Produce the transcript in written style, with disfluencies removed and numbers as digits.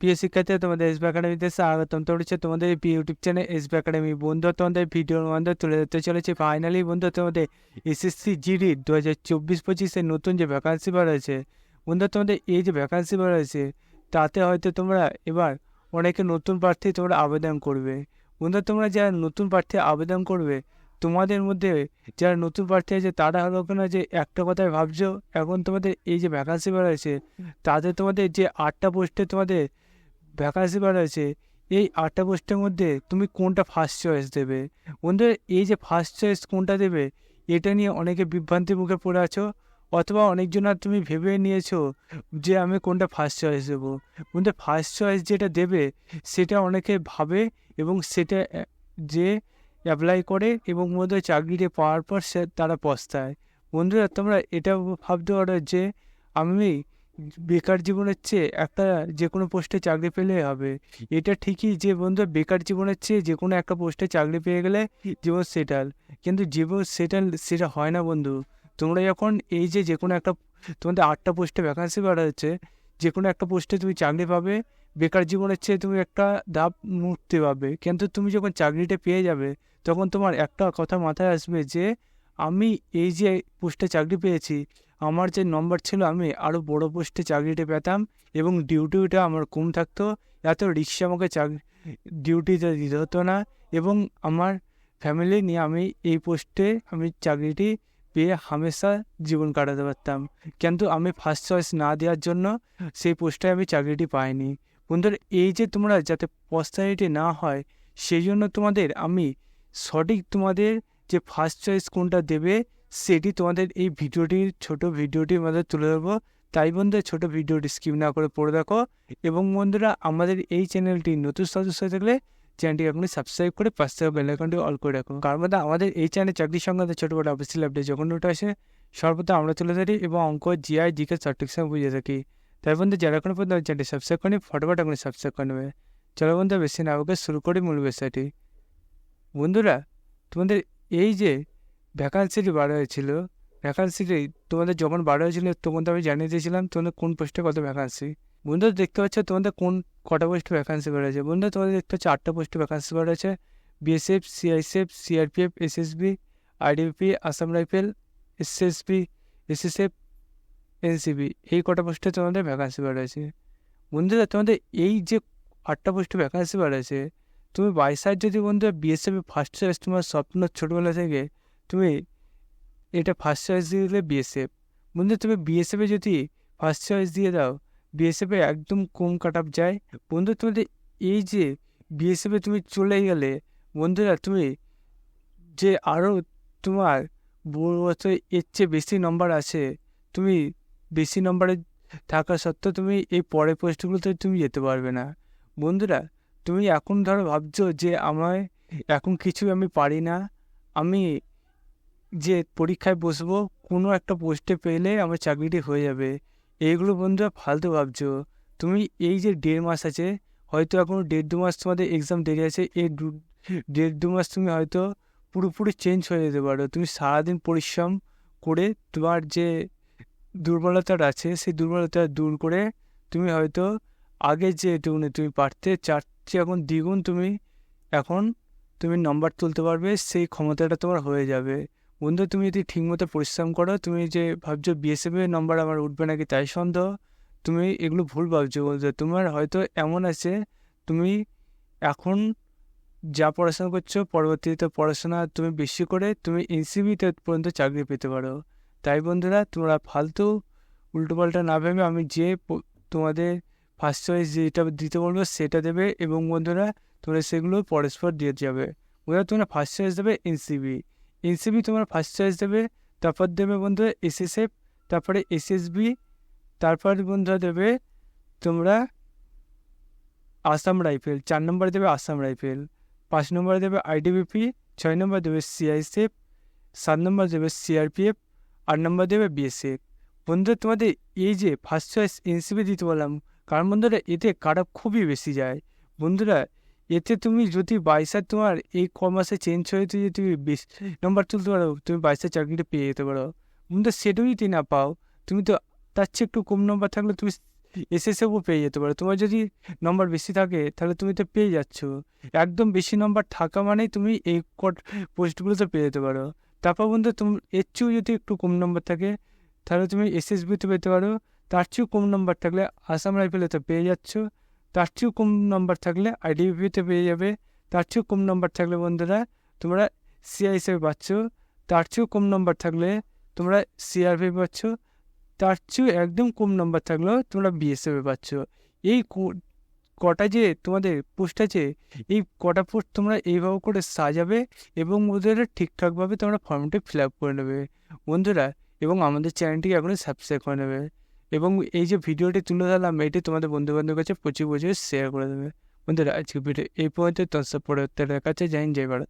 প্রিয় শিক্ষার্থীরা, তোমাদের এসবি একাডেমিতে স্বাগতম। তো হচ্ছে তোমাদের ইউটিউব চ্যানেল এসবি একাডেমি। বন্ধু, তোমাদের ভিডিওর মধ্যে তুলে ধরতে চলেছে ফাইনালি বন্ধু তোমাদের এসএসসি জিডি 2024-25-এর নতুন যে ভ্যাকান্সি বার হয়েছে। বন্ধু, তোমাদের এই যে ভ্যাকান্সি বার হয়েছে তাতে হয়তো তোমরা এবার অনেকে নতুন প্রার্থী তোমরা আবেদন করবে। বন্ধু, তোমরা যারা নতুন প্রার্থী আবেদন করবে, তোমাদের মধ্যে যারা নতুন প্রার্থী আছে তারা হলো কিনা যে একটা কথাই ভাবছো, এখন তোমাদের এই যে ভ্যাকান্সি বার হয়েছে তাতে তোমাদের যে 8টা পোস্টে তোমাদের ভ্যাকান্সি বার হয়েছে, এই 8টা পোস্টের মধ্যে তুমি কোনটা ফার্স্ট চয়েস দেবে। বন্ধু, এই যে ফার্স্ট চয়েস কোনটা দেবে এটা নিয়ে অনেকে বিভ্রান্তির মুখে পড়ে আছো, অথবা অনেকজন আর তুমি ভেবে নিয়েছো যে আমি কোনটা ফার্স্ট চয়েস দেবো। বন্ধু, ফার্স্ট চয়েস যেটা দেবে সেটা অনেকে ভাবে এবং সেটা যে অ্যাপ্লাই করে এবং মধ্যে চাকরিটা পাওয়ার পর তারা পস্তায়। বন্ধুরা, তোমরা এটা ভাবতে পারো যে আমি বেকার জীবনের চেয়ে একটা যে কোনো পোস্টে চাকরি পেলে হবে। এটা ঠিকই যে বন্ধু, বেকার জীবনের চেয়ে যে কোনো একটা পোস্টে চাকরি পেয়ে গেলে জীবন সেটেল, কিন্তু জীবন সেটেল সেটা হয় না বন্ধু। তোমরা যখন এই যে কোনো একটা তোমাদের 8টা পোস্টে ভ্যাকান্সি বাড়া হচ্ছে, যে কোনো একটা পোস্টে তুমি চাকরি পাবে, বেকার জীবনের চেয়ে তুমি একটা ধাপ মুক্তি পাবে। কিন্তু তুমি যখন চাকরিটা পেয়ে যাবে তখন তোমার একটা কথা মাথায় আসবে যে আমি এই যে পোস্টে চাকরি পেয়েছি, আমার যে নম্বর ছিল আমি আরও বড় পোস্টে চাকরিটা পেতাম এবং ডিউটিটা আমার কম থাকতো, এত রিক্সা আমাকে ডিউটিতে দিতে হতো না এবং আমার ফ্যামিলি নিয়ে আমি এই পোস্টে আমি চাকরিটি পেয়ে হামেশা জীবন কাটাতে পারতাম। কিন্তু আমি ফার্স্ট চয়েস না দেওয়ার জন্য সেই পোস্টে আমি চাকরিটি পাইনি। বন্ধুরা, এই যে তোমরা যাতে পস্তারিটি না হয় সেই জন্য তোমাদের আমি সঠিক তোমাদের যে ফার্স্ট চয়েস কোনটা দেবে সেটি তোমাদের এই ছোট ভিডিওটির মধ্যে তুলে ধরবো। তাই বন্ধুরা, ছোট ভিডিওটি স্কিপ না করে পড়ে দেখো এবং বন্ধুরা আমাদের এই চ্যানেলটি নতুন সদস্য হয়ে থাকলে চ্যানেলটি এখনই সাবস্ক্রাইব করে পাশে থাকা বেল আইকনটি অল করে রাখো। কারণ মধ্যে আমাদের এই চ্যানেলে চাকরি সংক্রান্ত ছোটো অফিসিয়াল আপডেট যখন ওটা আসে সর্বদা আমরা তুলে ধরি এবং অঙ্ক, জিআই, জিকে সঠিক সময় বুঝে থাকি। তাই বন্ধু, যারা এখনো পর্যন্ত চ্যানেলটি সাবস্ক্রাইব করেনি ফটোফট এখনই সাবস্ক্রাইব করে নেবে। চলো বন্ধু, বেশি না ওকে শুরু করি মূল বিষয়টি। বন্ধুরা, তোমাদের এই যে ভ্যাকান্সিটি বার হয়েছিল, ভ্যাকান্সিটি তোমাদের যখন বার হয়েছিল তখন তো আমি জানিয়ে দিয়েছিলাম তোমাদের কোন পোস্টে কত ভ্যাকান্সি। বন্ধুরা, দেখতে পাচ্ছ তোমাদের কটা পোস্টে ভ্যাকান্সি বার হয়েছে। বন্ধুরা, তোমাদের দেখতে পাচ্ছ 8টা পোস্টে ভ্যাকান্সি বার হয়েছে। BSF, CISF, CRPF, SSB, IDBP, Assam rifle, SSB, SSF, NCB, এই কটা পোস্টে তোমাদের ভ্যাকান্সি বার হয়েছে। বন্ধুরা, তোমাদের এই যে 8টা পোস্টে ভ্যাকান্সি বার হয়েছে, তুমি বাই সাইড যদি বন্ধুরা বিএসএফ ফার্স্ট চয়েস তোমার স্বপ্ন ছোটোবেলা থেকে তুমি এটা ফার্স্ট চয়েস দিয়ে দিলে বিএসএফ। বন্ধু, তুমি বিএসএফে যদি ফার্স্ট চয়েস দিয়ে দাও, বিএসএফে একদম কম কাট অফ যায়। বন্ধু, তোমাদের এই যে বিএসএফে তুমি চলে গেলে বন্ধুরা, তুমি যে আরও তোমার এর চেয়ে বেশি নম্বর আছে, তুমি বেশি নম্বরে থাকা সত্ত্বেও তুমি এই পরের পোস্টগুলোতে তুমি যেতে পারবে না। বন্ধুরা, তুমি এখন ধরো ভাবছো যে আমায় এখন কিছু আমি পারি না, আমি যে পরীক্ষায় বসবো কোনো একটা পোস্টে পেলে আমার চাকরিটি হয়ে যাবে, এইগুলো বন্ধুরা ফালতু ভাবছো। তুমি এই যে 1.5 মাস আছে, হয়তো এখন 1.5-2 মাস তোমাদের এক্সাম দেরি আছে, এই 1.5-2 মাস তুমি হয়তো পুরোপুরি চেঞ্জ হয়ে যেতে পারো। তুমি সারাদিন পরিশ্রম করে তোমার যে দুর্বলতাটা আছে সেই দুর্বলতা দূর করে তুমি হয়তো আগে যে এটুকুনি তুমি পারতে চার চেয়ে এখন দ্বিগুণ এখন তুমি নম্বর তুলতে পারবে, সেই ক্ষমতাটা তোমার হয়ে যাবে। বন্ধু, তুমি যদি ঠিকমতো পরিশ্রম করো, তুমি যে ভাবছো বিএসএফের নম্বর আমার উঠবে নাকি তাই সন্দেহ, তুমি এগুলো ভুল ভাবছো। বন্ধু, তোমার হয়তো এমন আছে তুমি এখন যা পড়াশোনা করছো পরবর্তীতে পড়াশোনা তুমি বেশি করে তুমি এনসিবিতে পর্যন্ত চাকরি পেতে পারো। তাই বন্ধুরা, তোমরা ফালতু উল্টোপাল্টা না ভেবে আমি যে তোমাদের ফার্স্ট চয়েস যেটা দিতে বলবো সেটা দেবে এবং বন্ধুরা তোমরা সেগুলো পরস্পর দিয়ে যাবে। বন্ধুরা, তোমরা ফার্স্ট চয়েস দেবে এনসিবি তোমার ফার্স্ট চয়েস দেবে, তারপর দেবে বন্ধুরা এসএসএফ, তারপরে এসএসবি, তারপর বন্ধুরা দেবে তোমরা আসাম রাইফেল, 4 নম্বরে দেবে আসাম রাইফেল, 5 নম্বরে দেবে আইটিবিপি, 6 নম্বর দেবে সিআইএসএফ, 7 নম্বর দেবে সিআরপিএফ, 8 নম্বর দেবে বিএসএফ। বন্ধুরা, তোমাদের এই যে ফার্স্ট চয়েস এনসিবি দিতে বললাম কারণ বন্ধুরা এতে কাট অফ খুবই বেশি যায়। বন্ধুরা, এতে তুমি যদি বাইসার তোমার এই মাসে চেঞ্জ হয়ে যদি তুমি 20 নম্বর তুলতে পারো, তুমি বাইসার চাকরিটা পেয়ে যেতে পারো। বন্ধুরা, সেটাও যদি না পাও, তুমি তো তার চেয়ে একটু কম নম্বর থাকলে তুমি এসএসএফও পেয়ে যেতে পারো। তোমার যদি নম্বর বেশি থাকে তাহলে তুমি তো পেয়ে যাচ্ছ। একদম বেশি নম্বর থাকা মানেই তুমি এই পোস্টগুলোতে পেয়ে যেতে পারো। তারপর বন্ধু তুমি এর চেয়েও যদি একটু কম নম্বর থাকে তাহলে তুমি এসএসবিতে পেতে পারো। তার চেয়েও কম নম্বর থাকলে আসাম রাইফেলেতে পেয়ে যাচ্ছ। তার চেয়েও কম নম্বর থাকলে আইডিবিতে পেয়ে যাবে। তার চেয়েও কম নম্বর থাকলে বন্ধুরা তোমরা সিআই হিসেবে পাচ্ছ। তার চেয়েও কম নম্বর থাকলে তোমরা সিআরপি পাচ্ছ। তার চেয়েও একদম কম নম্বর থাকলেও তোমরা বিএসএফে পাচ্ছ। এই কটা যে তোমাদের পোস্ট আছে, এই কটা পোস্ট তোমরা এইভাবে করে সাজাবে এবং ওদের ঠিকঠাকভাবে তোমরা ফর্মটি ফিল আপ করে নেবে বন্ধুরা। এবং আমাদের চ্যানেলটিকে এখনই সাবস্ক্রাইব করে নেবে এবং এই যে ভিডিওটি তুলে ধরলাম এটি তোমাদের বন্ধুবান্ধবের কাছে প্রচুর শেয়ার করে দেবে বন্ধুরা। আজকে ভিডিও এই পর্যন্ত, তোর পরে দেখা যাচ্ছে। জয় হিন্দ, জয় ভারত।